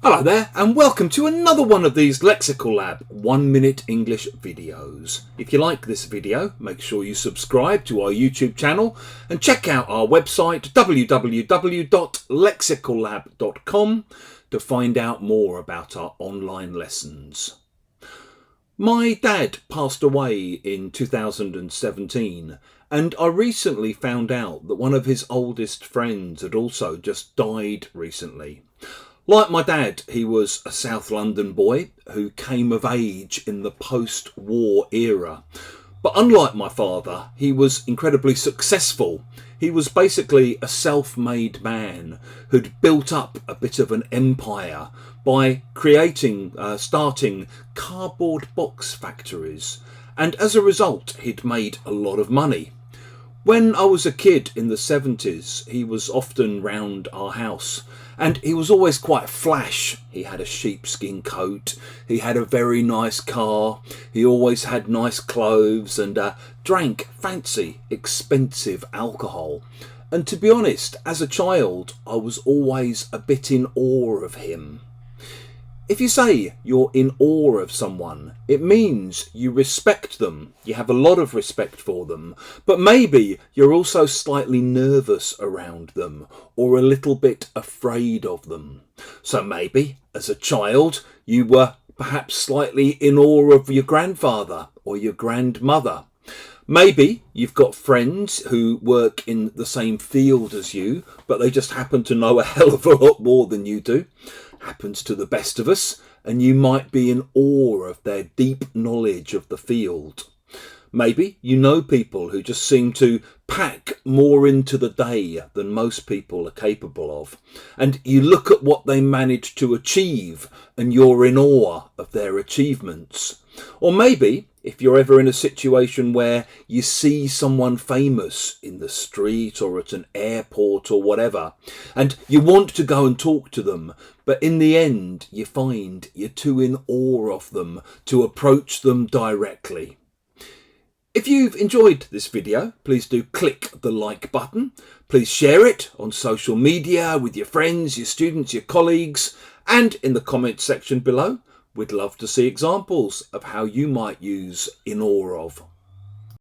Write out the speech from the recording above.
Hello there and welcome to another one of these Lexical Lab 1 minute English videos. If you like this video, make sure you subscribe to our YouTube channel and check out our website www.lexicallab.com to find out more about our online lessons. My dad passed away in 2017 and I recently found out that one of his oldest friends had also just died recently. Like my dad, he was a South London boy who came of age in the post-war era. But unlike my father, he was incredibly successful. He was basically a self-made man who'd built up a bit of an empire by starting cardboard box factories. And as a result, he'd made a lot of money. When I was a kid in the 70s, he was often round our house and he was always quite flash. He had a sheepskin coat, he had a very nice car, he always had nice clothes and drank fancy, expensive alcohol. And to be honest, as a child, I was always a bit in awe of him. If you say you're in awe of someone, it means you respect them, you have a lot of respect for them, but maybe you're also slightly nervous around them or a little bit afraid of them. So maybe, as a child, you were perhaps slightly in awe of your grandfather or your grandmother. Maybe you've got friends who work in the same field as you, but they just happen to know a hell of a lot more than you do. Happens to the best of us, and you might be in awe of their deep knowledge of the field. Maybe you know people who just seem to pack more into the day than most people are capable of, and you look at what they manage to achieve and you're in awe of their achievements. Or maybe if you're ever in a situation where you see someone famous in the street or at an airport or whatever, and you want to go and talk to them, but in the end you find you're too in awe of them to approach them directly. If you've enjoyed this video, please do click the like button. Please share it on social media with your friends, your students, your colleagues, and in the comments section below. We'd love to see examples of how you might use in awe of.